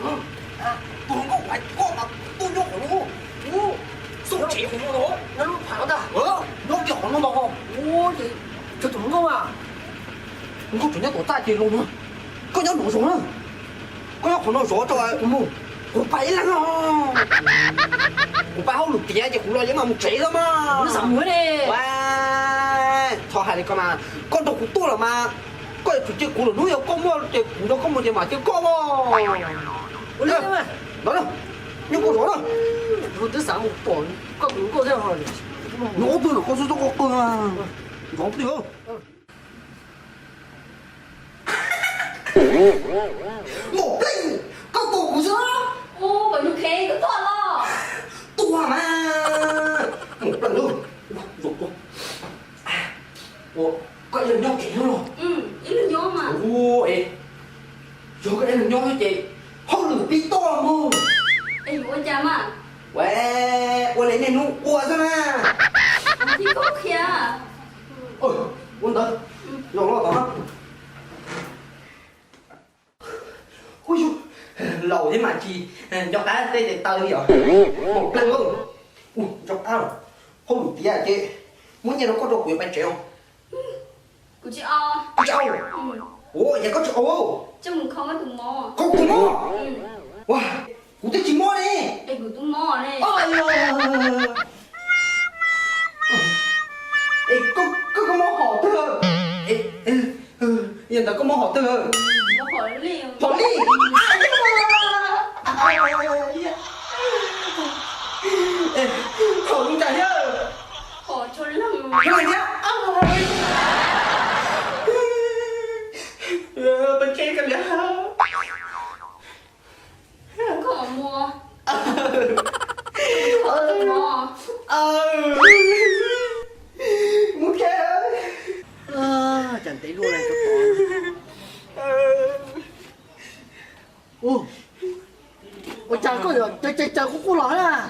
tôi không có phải có mà tôi nhốt nó số chị không có đó nó lúc phản ta nhốt cho nó mà không 오 저 동동아 không có chuyện nhất của ta chị luôn nữa có nhớ đủ xuống có nhớ của nó rõ cho ai không cũng phải lắm không cũng phải không được tiền chứ cũng lo những mà một chỉ lắm mà nó sắm mới đi wow thôi hay đi coi mà con đâu cũng to là mà coi chủ chơi cũng là núi có mua thì cũng đâu có mua gì mà chơi có mà 올 đó 때만 đâu nhưng có rõ đâu 뭐 뜻아 뭐 뻔. 거 물고 생각하지. nó tôi là con số có cơ mà nó được một linh có tổ của sao Ô, bởi như thế cứ toàn lo. tua mà một lần luôn rồi ủa có lần nhau chị nữa rồi Ý là nhớ mà. ôi rồi cái lần nhau với chị không được tí to mà Ê, ôi cha mà. quê quê lấy này nu ua sao mà Thì có kìa. ôi quân tới rồi nó tỏ ôi chú lầu thế mà chị dọc đá tê tơi rồi một lần luôn ui dọc đá rồi không được tí à chị muốn nhà nó có đồ của 3 triệu Của chị O. châu ủa vậy có triệu ô Chứ mình không có tụi mò. không tụi mò wow cũng thích chị mò đi Ê, của tụi mò này. ôi ê có mò họ thơ ê hiện tại có mò họ thơ Nó khỏi liền. họ đi họ cũng chả nhớ Khỏi cho lắm. cái này nhá bên trên cái nhá Không có mua. Khỏi tụi mò. muốn chơi chẳng thấy luôn này cho con. Ôi chả có rồi, chả có cô nói à.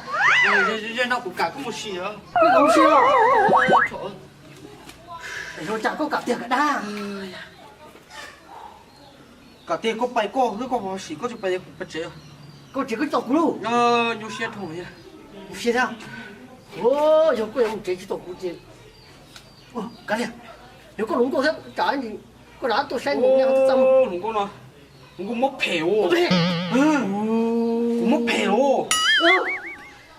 Giờ nó cũng cả có một xì nữa Cái không siêu. trời ơi Để rồi chả có cả tiền cả đa. cả tiền có bay có cứ có một xì có chụp bay cũng bắt chế Cô chỉ có tộc luôn. nhiều xe thôi nhá Xe sao? Ôi, giờ cô em chế chỉ tộc của chị. Cái này. Nếu có đúng cô xếp trả thì có đã tôi xem những cái tâm. đúng con nào đúng con mốc phèo Mẹ. cũng mốc phèo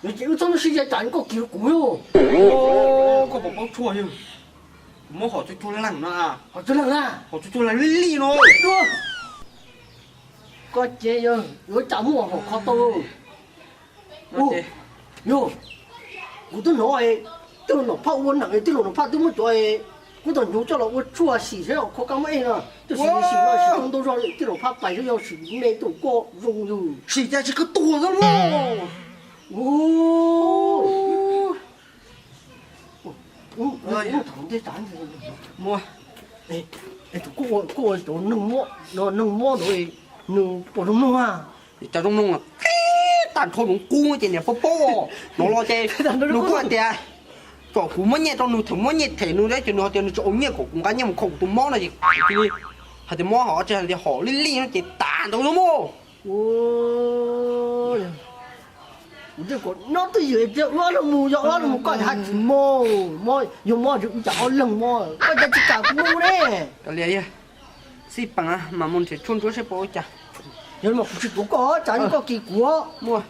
Nếu chỉ có trong世界trả có kiểu của yo. có một bốc chua chứ mốc họ cho chua lẳng nó à Họ cho là họ cho chua là li nó đúng. Có chế yo, nếu trả mua họ khó tô. Yo. Cô tôi nói, tôi nó phá uốn nặng, tôi nó phá tôi mới chơi. Cô tôi nhớ cho là tôi chua xỉ thế nào khó cam ấy nè. Tôi xỉ nó xỉ không đâu rồi, tôi nó phá bảy tôi xỉ mấy tôi có dùng rồi. xì ra chỉ có tua ra luôn thằng thế tán rồi. mua Ê, cô chỗ nâng mua rồi, nâng bộ đông nung à. cho đông nung là tàn thôi cũng cu trên này phố nó lo chơi nó có tiền cho cũng mới nhẹ trong nó thằng mới nhẹ thể nó đấy cho nó tiền cho ông nhẹ của cũng cá nhân một khẩu tụi món này gì hay thì món họ chơi thì họ li nó chỉ tàn đâu đúng không Ôi,这个那都有这我都没有，我都没搞他么有么就找冷么，我这搞不嘞。 cái này xí bằng à mà muốn sẽ chôn chỗ sẽ bỏ chả nhưng mà không chỉ có trả những có kỳ của mua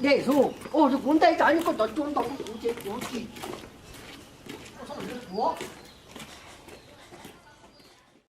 để số ô thì cũng tay trả những có tao chôn tao cũng chết của kỳ. Sao lại của